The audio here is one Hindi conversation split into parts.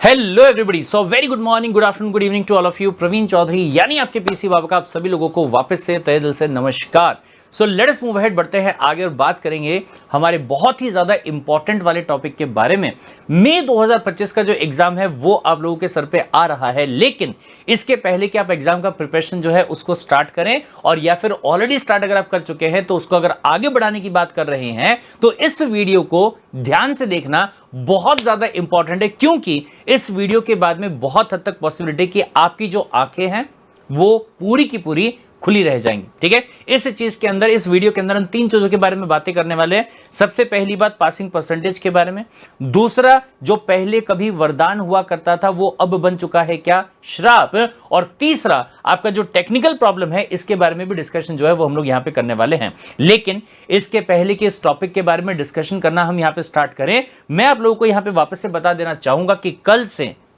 Hello everybody, so very good morning, good afternoon, good evening to all of you. Praveen Chaudhary यानी आपके पीसी बाबा का आप सभी लोगों को वापस से तहे दिल से नमस्कार। So let us move ahead, बढ़ते हैं आगे और बात करेंगे हमारे बहुत ही ज्यादा इंपॉर्टेंट वाले टॉपिक के बारे में। मई 2025 का जो एग्जाम है वो आप लोगों के सर पे आ रहा है, लेकिन इसके पहले कि आप एग्जाम का प्रिपरेशन जो है उसको स्टार्ट करें, और या फिर ऑलरेडी स्टार्ट अगर आप कर चुके हैं तो उसको अगर आगे बढ़ाने की बात कर रहे हैं तो इस वीडियो को ध्यान से देखना बहुत ज्यादा इंपॉर्टेंट है, क्योंकि इस वीडियो के बाद में बहुत हद तक पॉसिबिलिटी कि आपकी जो आंखें हैं वो पूरी की पूरी खुली रह जाएंगी। ठीक है, इस चीज के अंदर, इस वीडियो के अंदर हम तीन चीजों के बारे में बातें करने वाले हैं। सबसे पहली बात पासिंग परसेंटेज के बारे में, दूसरा जो पहले कभी वरदान हुआ करता था वो अब बन चुका है क्या श्राप, और तीसरा आपका जो टेक्निकल प्रॉब्लम है इसके बारे में भी डिस्कशन जो है वो हम लोग यहां पे करने वाले हैं। लेकिन इसके पहले कि इस टॉपिक के बारे में डिस्कशन करना हम यहां पे स्टार्ट करें, मैं आप लोगों को यहां पे वापस से बता देना चाहूंगा कि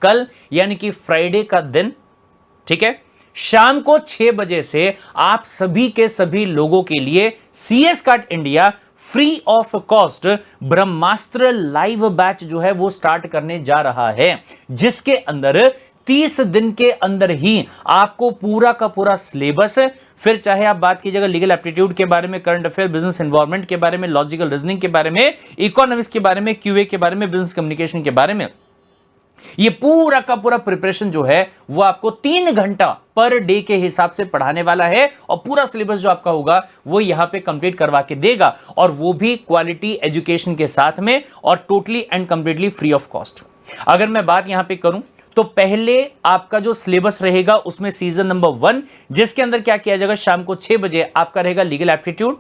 कल यानी कि फ्राइडे का दिन, ठीक है, शाम को 6 बजे से आप सभी के सभी लोगों के लिए CS card India free of cost Brahmastra live batch जो है वो स्टार्ट करने जा रहा है, जिसके अंदर 30 दिन के अंदर ही आपको पूरा का पूरा सिलेबस, फिर चाहे आप बात कीजिएगा लीगल एप्टीट्यूड के बारे में, करंट अफेयर, बिजनेस एनवायरनमेंट के बारे में, लॉजिकल रीजनिंग के बारे में, इकोनॉमिक्स के बारे में, QA के बारे में, बिजनेस कम्युनिकेशन के बारे में, ये पूरा का पूरा प्रिपरेशन जो है वो आपको 3 घंटा पर डे के हिसाब से पढ़ाने वाला है, और पूरा सिलेबस जो आपका होगा वो यहां पे कंप्लीट करवा के देगा, और वो भी क्वालिटी एजुकेशन के साथ में, और totally and completely free of cost. अगर मैं बात यहां पे करूं तो पहले आपका जो सिलेबस रहेगा उसमें सीजन नंबर 1, जिसके अंदर क्या किया जाएगा, शाम को 6 बजे आपका रहेगा लीगल एप्टीट्यूड,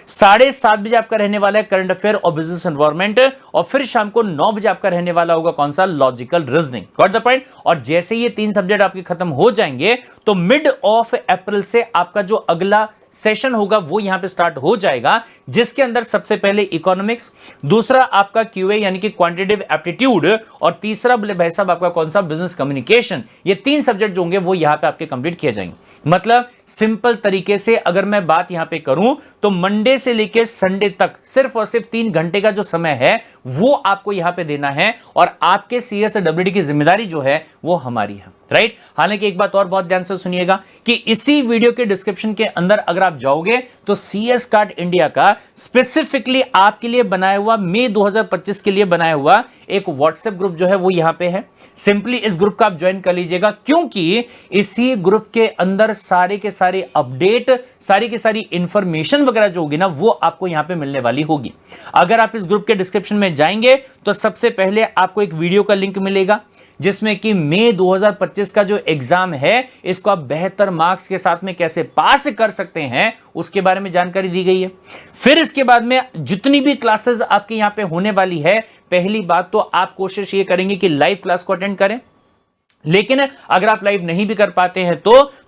7:30 बजे आपका रहने वाला है करंट अफेयर और बिजनेस एनवायरनमेंट, और फिर शाम को 9 बजे आपका रहने वाला होगा कौन सा, logical reasoning. Got the point. और जैसे ये 3 सब्जेक्ट आपके खत्म हो जाएंगे तो मिड ऑफ अप्रैल से आपका जो अगला सेशन होगा वो यहां पे स्टार्ट हो जाएगा, जिसके अंदर सबसे पहले इकोनॉमिक्स, दूसरा आपका QA यानी कि क्वांटिटेटिव एप्टीट्यूड, और तीसरा बोले भाई साहब आपका कौन सा, बिजनेस कम्युनिकेशन। ये 3 सब्जेक्ट जो होंगे वो यहां पे आपके कंप्लीट किए जाएंगे। मतलब सिंपल तरीके से अगर मैं बात यहां पे करूं तो मंडे से लेकर संडे तक सिर्फ और सिर्फ 3 घंटे का जो समय है वो आपको यहां पे देना है, और आपके CSWD की जिम्मेदारी जो है वो हमारी है, राइट। हालांकि एक बात और बहुत ध्यान से सुनिएगा कि इसी वीडियो के डिस्क्रिप्शन के अंदर अगर आप जाओगे तो CS कार्ड इंडिया का स्पेसिफिकली आपके लिए बनाया हुआ, मई 2025 के लिए बनाया हुआ एक व्हाट्सएप ग्रुप जो है वो यहां पे है। सिंपली इस ग्रुप का आप ज्वाइन कर लीजिएगा, क्योंकि इसी ग्रुप के अंदर सारे के सारे अपडेट, सारी की सारी इंफॉर्मेशन वगैरह जो होगी ना वो आपको यहां पे मिलने वाली होगी। अगर आप इस ग्रुप के डिस्क्रिप्शन में जाएंगे तो सबसे पहले आपको एक वीडियो का लिंक मिलेगा, जिसमें कि मई 2025 का जो एग्जाम है इसको आप बेहतर मार्क्स के साथ में कैसे पास कर सकते हैं उसके बारे में जानकारी दी गई है। फिर इसके बाद में जितनी भी क्लासेस आपके यहां पे होने वाली है, पहली बात तो आप कोशिश ये करेंगे कि लाइव क्लास को अटेंड करें, लेकिन अगर आप लाइव नहीं भी कर पाते हैं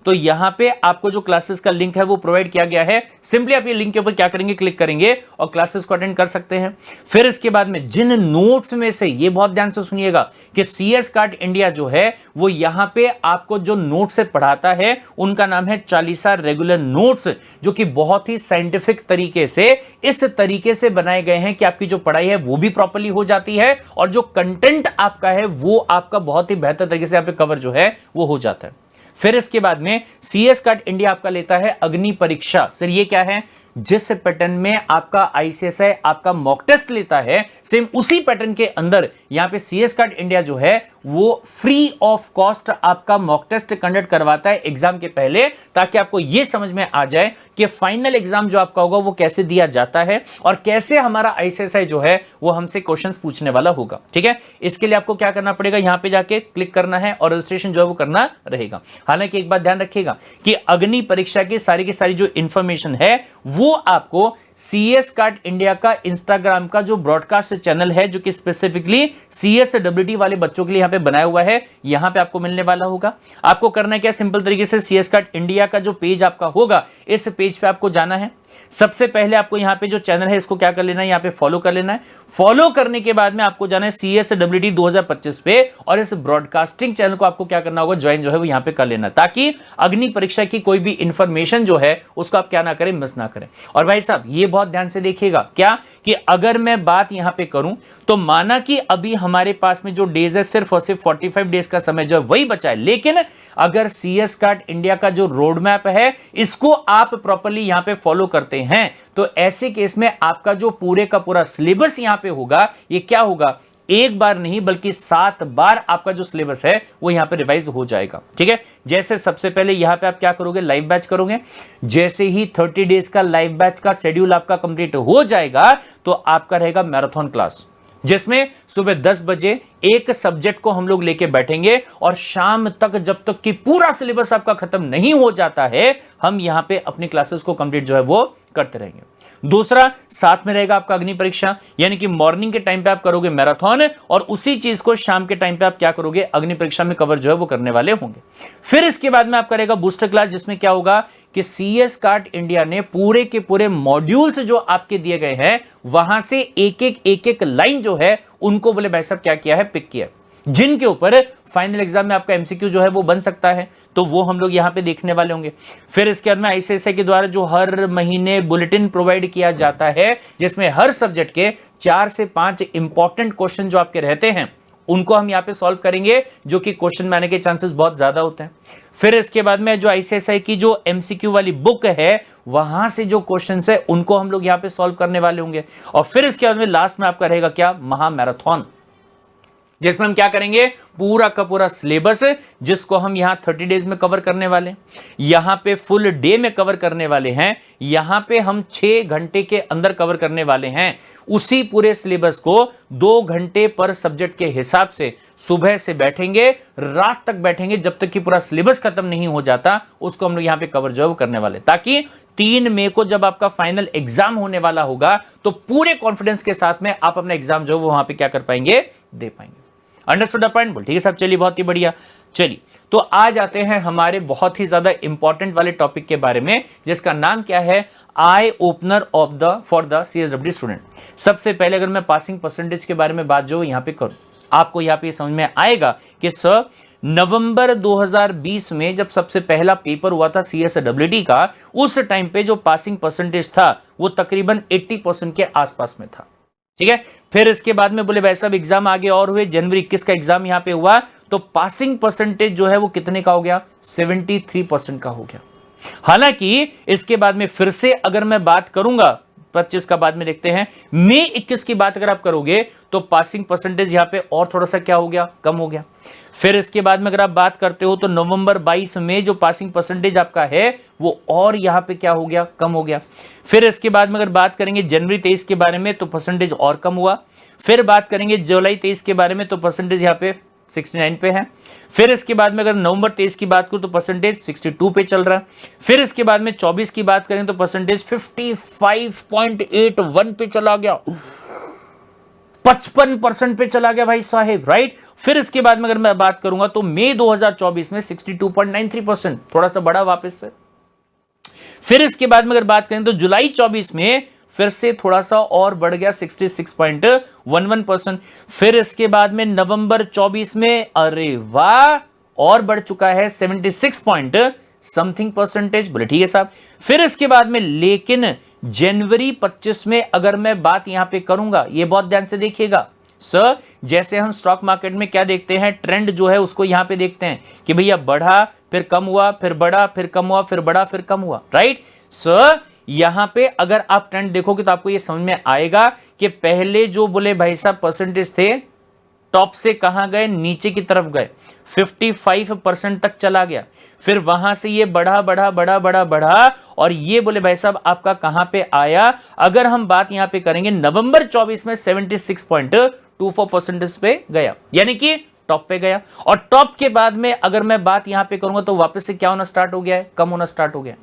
तो यहां पे आपको जो क्लासेस का लिंक है वो प्रोवाइड किया गया है। सिंपली आप ये लिंक के ऊपर क्या करेंगे, क्लिक करेंगे और क्लासेस को अटेंड कर सकते हैं। फिर इसके बाद में जिन नोट्स में से, ये बहुत ध्यान से सुनिएगा कि CS कार्ड इंडिया जो है वो यहां पे आपको जो नोट्स से पढ़ाता है उनका नाम है चालीसा रेगुलर नोट्स, जो कि बहुत ही साइंटिफिक तरीके से, इस तरीके से बनाए गए हैं कि आपकी जो पढ़ाई है वो भी प्रॉपर्ली हो जाती है, और जो कंटेंट आपका है वो आपका बहुत ही बेहतर तरीके से कवर जो है वो हो जाता है। फिर इसके बाद में CS कार्ड इंडिया आपका लेता है अग्नि परीक्षा। सर ये क्या है, जिस पैटर्न में आपका ICSI आपका मॉक टेस्ट लेता है, सेम उसी पैटर्न के अंदर यहां पे CS कार्ड इंडिया जो है वो फ्री ऑफ कॉस्ट आपका मॉक टेस्ट कंडक्ट करवाता है एग्जाम के पहले, ताकि आपको यह समझ में आ जाए कि फाइनल एग्जाम जो आपका होगा वो कैसे दिया जाता है, और कैसे हमारा ICSI जो है वो हमसे क्वेश्चंस पूछने वाला होगा। ठीक है, इसके लिए आपको क्या करना पड़ेगा, यहां पे जाके क्लिक करना है और रजिस्ट्रेशन जो है वो करना रहेगा। हालांकि एक बात ध्यान रखिएगा कि अग्नि परीक्षा की सारी जो इंफॉर्मेशन है वो आपको CS कार्ड इंडिया का इंस्टाग्राम का जो ब्रॉडकास्ट चैनल है, जो कि स्पेसिफिकली CSWD वाले बच्चों के लिए यहां पे बनाया हुआ है, यहां पे आपको मिलने वाला होगा। आपको करना है क्या, सिंपल तरीके से CS कार्ड इंडिया का जो पेज आपका होगा इस पेज पे आपको जाना है। सबसे पहले आपको यहां पे जो चैनल है इसको क्या कर लेना है, यहां पे फॉलो कर लेना है। फॉलो करने के बाद में आपको जाना है CSWD 2025 पे, और इस ब्रॉडकास्टिंग चैनल को आपको क्या करना होगा, ज्वाइन जो है वो यहां पे कर लेना, ताकि अग्नि परीक्षा की कोई भी इंफॉर्मेशन जो है उसको आप क्या ना करें, मिस ना करें। और भाई साहब ये ये बहुत ध्यान से देखिएगा क्या कि अगर मैं बात यहां पे करूं तो माना कि अभी हमारे पास में जो डेज है सिर्फ और सिर्फ 45 डेज का समय जो है वही बचा है, लेकिन अगर CS कार्ड इंडिया का जो रोड मैप है इसको आप प्रॉपर्ली यहां पे फॉलो करते हैं तो ऐसे केस में आपका जो पूरे का पूरा सिलेबस यहां पे होगा ये क्या होगा, एक बार नहीं बल्कि 7 बार आपका जो सिलेबस है वो यहां पे रिवाइज हो जाएगा। ठीक है, जैसे सबसे पहले यहां पे आप क्या करोगे, लाइव बैच करोगे। जैसे ही 30 डेज का लाइव बैच का शेड्यूल आपका कंप्लीट हो जाएगा तो आपका रहेगा मैराथन क्लास, जिसमें सुबह 10 बजे एक सब्जेक्ट को हम लोग लेके बैठेंगे और शाम तक जब तक कि पूरा सिलेबस आपका खत्म नहीं हो जाता है हम यहां पे अपनी क्लासेस को कंप्लीट जो है वो करते रहेंगे। दूसरा, साथ में रहेगा आपका अग्नि परीक्षा, यानी कि मॉर्निंग के टाइम पे आप करोगे मैराथन और उसी चीज को शाम के टाइम पे आप क्या करोगे, अग्नि परीक्षा में कवर जो है वो करने वाले होंगे। फिर इसके बाद में आप करेगा बूस्टर क्लास, जिसमें क्या होगा कि CS कार्ड इंडिया ने पूरे के पूरे मॉड्यूल्स जो आपके दिए गए हैं वहां से एक एक लाइन जो है उनको बोले भाई साहब क्या किया है, पिक किया, जिनके ऊपर फाइनल एग्जाम में आपका MCQ जो है वो बन सकता है, तो वो हम लोग यहां पे देखने वाले होंगे। फिर इसके बाद में ICSI के द्वारा जो हर महीने बुलेटिन प्रोवाइड किया जाता है जिसमें हर सब्जेक्ट के 4 से 5 इंपॉर्टेंट क्वेश्चन जो आपके रहते हैं उनको हम यहां पे सॉल्व करेंगे, जो कि क्वेश्चन में आने के चांसेस बहुत ज्यादा होते हैं। फिर इसके बाद में जो ICSI की जो MCQ वाली बुक है वहां से जो क्वेश्चंस है उनको हम लोग यहां पे सॉल्व करने वाले होंगे। और फिर इसके बाद में लास्ट में आपका रहेगा क्या, महा मैराथन, जिसमें हम क्या करेंगे, पूरा का पूरा सिलेबस जिसको हम यहां 30 डेज में कवर करने वाले हैं, यहां पे फुल डे में कवर करने वाले हैं, यहां पे हम 6 घंटे के अंदर कवर करने वाले हैं। उसी पूरे सिलेबस को 2 घंटे पर सब्जेक्ट के हिसाब से सुबह से बैठेंगे, रात तक बैठेंगे, जब तक कि पूरा सिलेबस खत्म नहीं हो जाता उसको हम लोग यहां पे कवर जो है करने वाले, ताकि 3 मई को जब आपका फाइनल एग्जाम होने वाला होगा तो पूरे कॉन्फिडेंस के साथ में आप अपना एग्जाम जो है वहां पे क्या कर पाएंगे, दे पाएंगे। अंडरस्टूड द पॉइंट, बोल ठीक है साहब, चलिए बहुत ही बढ़िया। चलिए तो आ जाते हैं हमारे बहुत ही ज्यादा इंपॉर्टेंट वाले टॉपिक के बारे में, जिसका नाम क्या है, eye opener of the for the CSWD student. सबसे पहले अगर मैं पासिंग परसेंटेज के बारे में बात जो यहां पे करूं, आपको यहां पे समझ में आएगा कि सर नवंबर 2020 में जब सबसे पहला पेपर हुआ था CSWD का, उस टाइम पे जो पासिंग परसेंटेज था वो तकरीबन 80% के आसपास में था। ठीक है, फिर इसके बाद में बोले भाई साहब एग्जाम आगे और हुए, जनवरी 21 का एग्जाम यहां पे हुआ तो पासिंग परसेंटेज जो है वो कितने का हो गया, 73% का हो गया। हालांकि इसके बाद में फिर से अगर मैं बात करूंगा 25 का, बाद में देखते हैं, मई 21 की बात अगर आप करोगे तो पासिंग परसेंटेज यहां पे और थोड़ा सा क्या हो गया, कम हो गया। फिर इसके बाद में अगर आप बात करते हो तो नवंबर 22 में जो पासिंग परसेंटेज आपका है वो और यहां पे क्या हो गया, कम हो गया। फिर इसके बाद में अगर बात करेंगे जनवरी 23 के बारे में तो परसेंटेज और कम हुआ। फिर बात करेंगे जुलाई 23 के बारे में तो परसेंटेज यहां पे 69 पे है। फिर इसके बाद में अगर नवंबर 23 की बात करूं तो परसेंटेज 62 पे चल रहा है। फिर इसके बाद में 24 की बात करें तो परसेंटेज 55.81 पे चला गया, 55% पे चला गया भाई साहेब, राइट। फिर इसके बाद में अगर मैं बात करूंगा तो मई 2024 में 62.93%, थोड़ा सा बड़ा वापस से। फिर इसके बाद में अगर बात करें तो जुलाई 24 में फिर से थोड़ा सा और बढ़ गया 66.11%। फिर इसके बाद में नवंबर 24 में अरे वाह और बढ़ चुका है 76 पॉइंट समथिंग परसेंटेज, बोले ठीक है साहब। फिर इसके बाद में लेकिन जनवरी 25 में अगर मैं बात यहां पे करूंगा, ये बहुत ध्यान से देखिएगा सर, जैसे हम स्टॉक मार्केट में क्या देखते हैं, ट्रेंड जो है उसको यहां पे देखते हैं कि भैया बढ़ा फिर कम हुआ फिर बढ़ा फिर कम हुआ फिर बढ़ा फिर कम हुआ, राइट सर। यहां पे अगर आप ट्रेंड देखोगे तो आपको ये समझ में आएगा कि पहले जो बोले भाई साहब परसेंटेज थे टॉप से कहां गए, नीचे की तरफ गए, 55% तक चला गया। फिर वहां से ये बढ़ा बढ़ा बढ़ा बढ़ा बढ़ा और ये बोले भाई साहब आपका कहां पे आया, अगर हम बात यहां पे करेंगे नवंबर 24 में 76.24% पे गया, यानी कि टॉप पे गया। और टॉप के बाद में अगर मैं बात यहां पे करूंगा तो वापस से क्या होना स्टार्ट हो गया है, कम होना स्टार्ट हो गया,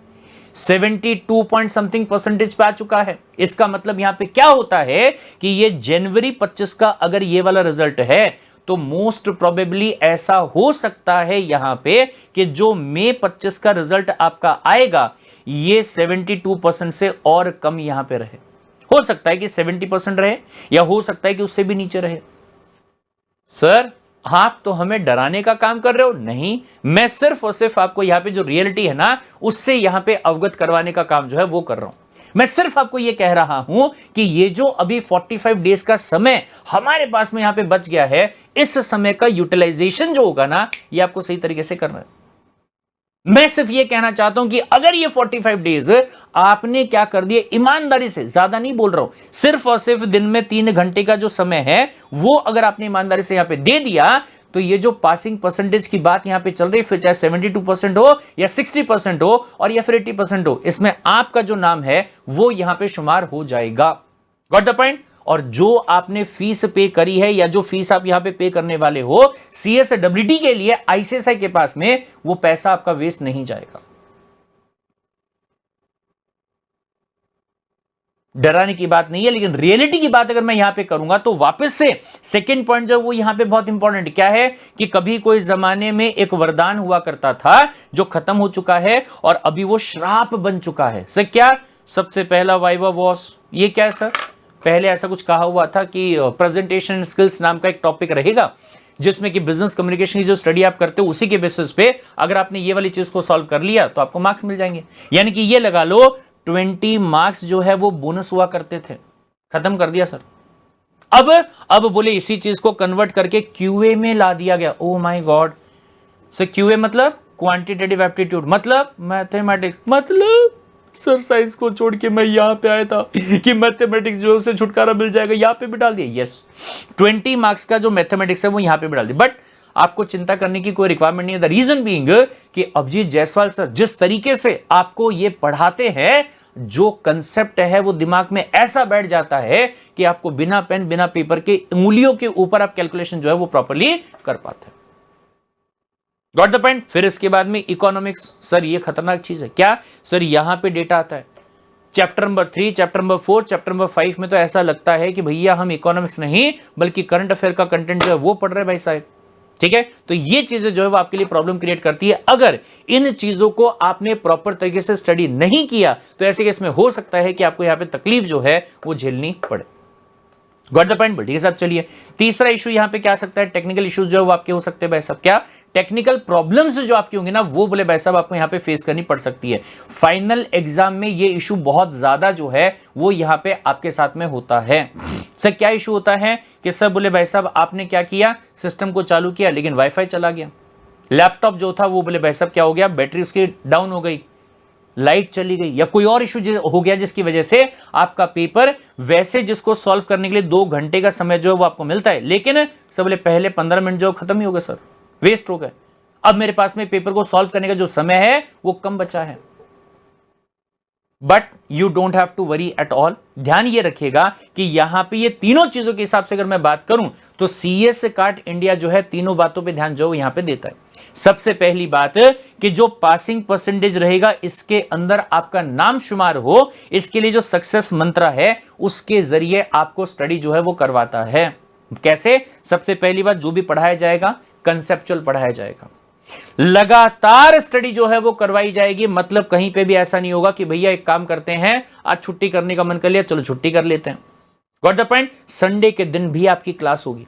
72 पॉइंट समथिंग परसेंटेज पे आ चुका है। इसका मतलब यहां पे क्या होता है कि ये जनवरी 25 का अगर ये वाला रिजल्ट है तो मोस्ट प्रोबेबली ऐसा हो सकता है यहां पे कि जो मई 25 का रिजल्ट आपका आएगा ये 72% से और कम यहां पे रहे। हो सकता है कि 70% रहे या हो सकता है कि उससे भी नीचे रहे। सर आप तो हमें डराने का काम कर रहे हो, नहीं, मैं सिर्फ और सिर्फ आपको यहां पे जो रियलिटी है ना उससे यहां पे अवगत करवाने का काम जो है वो कर रहा हूं। मैं सिर्फ आपको यह कह रहा हूं कि ये जो अभी 45 डेज का समय हमारे पास में यहां पे बच गया है, इस समय का यूटिलाइजेशन जो होगा ना, ये आपको सही तरीके से करना है। मैं सिर्फ ये कहना चाहता हूं कि अगर ये 45 डेज आपने क्या कर दिए, ईमानदारी से, ज्यादा नहीं बोल रहा हूं, सिर्फ और सिर्फ दिन में 3 घंटे का जो समय है वो अगर आपने ईमानदारी से यहां पे दे दिया, तो ये जो पासिंग परसेंटेज की बात यहां पे चल रही है, फिर चाहे 72% हो या 60% हो और या फिर 80% हो, इसमें आपका जो नाम है वो यहां पे शुमार हो जाएगा। Got the point? और जो आपने फीस पे करी है या जो फीस आप यहां पे पे करने वाले हो CSWD के लिए ICSI के पास में, वो पैसा आपका वेस्ट नहीं जाएगा। डराने की बात नहीं है, लेकिन रियलिटी की बात अगर मैं यहां पे करूंगा तो वापस से सेकंड पॉइंट जो वो यहां पे बहुत इंपॉर्टेंट क्या है कि कभी कोई जमाने में एक वरदान हुआ करता था जो खत्म हो चुका है और अभी वो श्राप बन चुका है। सर क्या? सबसे पहला वाइवा वॉस, ये क्या है सर? पहले ऐसा कुछ कहा हुआ था कि प्रेजेंटेशन स्किल्स नाम का एक टॉपिक रहेगा जिसमें कि बिजनेस कम्युनिकेशन की जो स्टडी आप करते हो उसी के बेसिस पे अगर आपने ये वाली चीज को सॉल्व कर लिया तो आपको मार्क्स मिल जाएंगे। यानी कि ये लगा लो 20 मार्क्स जो है वो बोनस हुआ करते थे, खत्म कर दिया सर। अब बोले इसी चीज को कन्वर्ट करके क्यूए में ला दिया गया। Oh my God sir, QA मतलब क्वांटिटेटिव एप्टीट्यूड, मतलब मैथमेटिक्स, मतलब सर साइंस को छोड़ के मैं यहां पे आया था कि मैथमेटिक्स जो से छुटकारा मिल जाएगा, यहां पे भी डाल दिया। यस, 20 मार्क्स का जो मैथमेटिक्स है वो यहां पे भी डाल दिया, बट आपको चिंता करने की कोई रिक्वायरमेंट नहीं है। द रीजन बीइंग कि अभिजीत जायसवाल सर जिस तरीके से आपको ये पढ़ाते हैं, जो कंसेप्ट है वो दिमाग में ऐसा बैठ जाता है कि आपको बिना पेन बिना पेपर के उंगलियों के ऊपर आप कैलकुलेशन जो है वो प्रॉपर्ली कर पाते हैं। Got the point? फिर इसके बाद में इकोनॉमिक्स, सर ये खतरनाक चीज है। क्या सर? यहां पे डेटा आता है chapter number 3, chapter number 4, chapter number 5 में तो ऐसा लगता है कि भैया हम इकोनॉमिक्स नहीं बल्कि करंट अफेयर का कंटेंट जो है वो पढ़ रहे हैं भाई साहब। ठीक है, तो ये चीजें जो है वो आपके लिए प्रॉब्लम क्रिएट करती है। अगर इन चीजों को आपने प्रॉपर तरीके से स्टडी नहीं किया तो ऐसे केस में हो सकता है कि आपको यहां पे तकलीफ जो है वो झेलनी पड़े। Got the point? ठीक है साहब, चलिए तीसरा इशू यहां पे क्या आ सकता है? टेक्निकल इश्यूज जो है वो आपके हो सकते हैं भाई साहब। क्या टेक्निकल प्रॉब्लम्स जो आपकी होंगी ना, वो बोले भाई साहब आपको यहां पे फेस करनी पड़ सकती है। फाइनल एग्जाम में ये इशू बहुत ज्यादा जो है वो यहां पे आपके साथ में होता है। सर क्या इशू होता है कि सर बोले भाई साहब आपने क्या किया, सिस्टम को चालू किया लेकिन वाईफाई चला गया, लैपटॉप जो था वो बोले भाई साहब क्या हो गया, बैटरी उसकी डाउन हो गई, लाइट चली गई, या कोई और इशू हो गया जिसकी वजह से आपका पेपर वैसे जिसको सॉल्व करने के लिए 2 घंटे का समय जो है वो आपको मिलता है, लेकिन सब बोले पहले 15 मिनट जो खत्म ही हो गए सर, वेस्ट हो गए। अब मेरे पास में पेपर को सॉल्व करने का जो समय है वो कम बचा है। But you don't have to worry at all. ध्यान ये रखिएगा कि यहां पे ये तीनों चीजों के हिसाब से अगर मैं बात करूं तो CS कार्ड इंडिया जो है तीनों बातों पे ध्यान जो यहां पे देता है। सबसे पहली बात कि जो पासिंग परसेंटेज रहेगा इसके अंदर आपका नाम शुमार हो, इसके लिए जो सक्सेस मंत्र है उसके जरिए आपको स्टडी जो है वो करवाता है। कैसे? सबसे पहली बात, जो भी पढ़ाया जाएगा कंसेप्चुअल पढ़ाया जाएगा, लगातार स्टडी जो है वो करवाई जाएगी। मतलब कहीं पे भी ऐसा नहीं होगा कि भैया एक काम करते हैं आज छुट्टी करने का मन कर लिया चलो छुट्टी कर लेते हैं। Got the point? संडे के दिन भी आपकी क्लास होगी,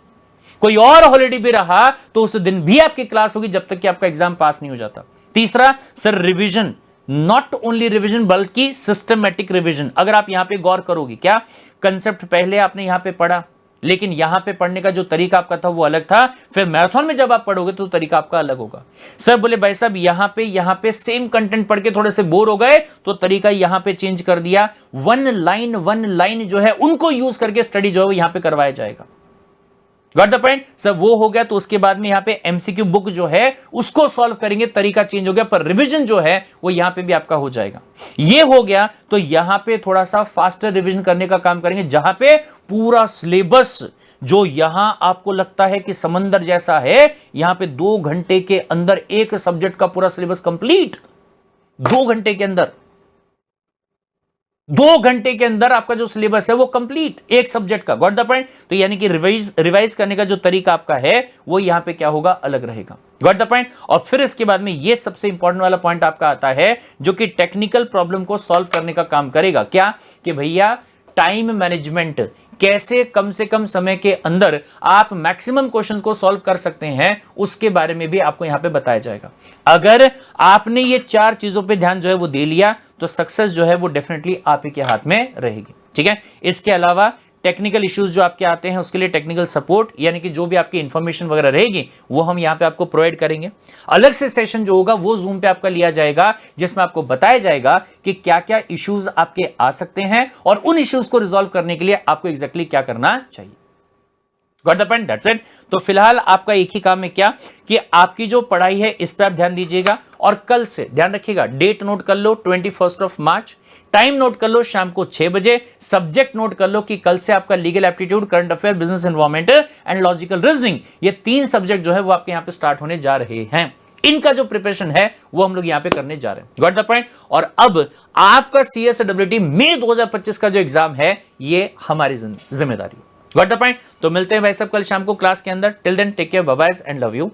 कोई और हॉलिडे भी रहा तो उस दिन भी आपकी क्लास होगी जब तक कि आपका एग्जाम पास नहीं हो जाता। तीसरा sir revision, not only revision बल्कि सिस्टमैटिक रिवीजन। अगर आप यहां पे गौर करोगे, क्या कंसेप्ट पहले आपने यहां पे पढ़ा लेकिन यहां पे पढ़ने का जो तरीका आपका था वो अलग था, फिर मैराथन में जब आप पढ़ोगे तो तरीका आपका अलग होगा। सर बोले भाई साहब यहां पे सेम कंटेंट पढ़ के थोड़े से बोर हो गए तो तरीका यहां पे चेंज कर दिया, वन लाइन जो है उनको यूज करके स्टडी जो है यहां पे करवाया जाएगा। Got the point? सर वो हो गया तो उसके बाद में यहां पे MCQ बुक जो है उसको सॉल्व करेंगे, तरीका चेंज हो गया, पर रिवीजन जो है वो यहां पे भी आपका हो जाएगा। ये हो गया तो यहां पे थोड़ा सा फास्टर रिवीजन करने का काम करेंगे, जहां पे पूरा सिलेबस जो यहां आपको लगता है कि समंदर जैसा है, यहां पे 2 घंटे के अंदर एक सब्जेक्ट का पूरा सिलेबस कंप्लीट। 2 घंटे के अंदर, 2 घंटे के अंदर आपका जो सिलेबस है वो कंप्लीट एक सब्जेक्ट का। Got the point? तो यानी कि रिवाइज करने का जो तरीका आपका है वो यहां पे क्या होगा, अलग रहेगा। Got the point? और फिर इसके बाद में ये सबसे इंपॉर्टेंट वाला पॉइंट आपका आता है जो कि टेक्निकल प्रॉब्लम को सॉल्व करने का काम करेगा। क्या कि भैया टाइम मैनेजमेंट, कैसे कम से कम समय के अंदर आप मैक्सिमम क्वेश्चंस को सॉल्व कर सकते हैं, उसके बारे में भी आपको यहां पे बताया जाएगा। अगर आपने ये 4 चीजों पे ध्यान जो है वो दे लिया तो सक्सेस जो है वो डेफिनेटली आप ही के हाथ में रहेगी। ठीक है, इसके अलावा टेक्निकल इश्यूज जो आपके आते हैं उसके लिए टेक्निकल सपोर्ट, यानी कि जो भी आपकी इंफॉर्मेशन वगैरह रहेगी वो हम यहां पे आपको प्रोवाइड करेंगे। अलग से सेशन जो होगा वो जूम पे आपका लिया जाएगा, जिसमें आपको बताया जाएगा कि क्या क्या इश्यूज आपके आ सकते हैं और उन इश्यूज को रिजॉल्व करने के लिए आपको एग्जैक्टली क्या करना चाहिए। Got the point? That's it. तो फिलहाल आपका एक ही काम है क्या कि आपकी जो पढ़ाई है इस पर आप ध्यान दीजिएगा, और कल से ध्यान रखिएगा, डेट नोट कर लो 21 मार्च, टाइम नोट कर लो शाम को 6 बजे, सब्जेक्ट नोट कर लो कि कल से आपका legal aptitude, current affair, business environment and logical reasoning, ये 3 सब्जेक्ट जो है वो आपके यहां पे स्टार्ट होने जा रहे हैं। इनका जो प्रिपरेशन है वो हम लोग यहां पे करने जा रहे हैं। Got the point? और अब आपका CSWT मई 2025 का जो एग्जाम है ये हमारी जिम्मेदारी। Got the point? तो मिलते हैं भाई सब कल शाम को क्लास के अंदर। Till then take care, bye bye and love you.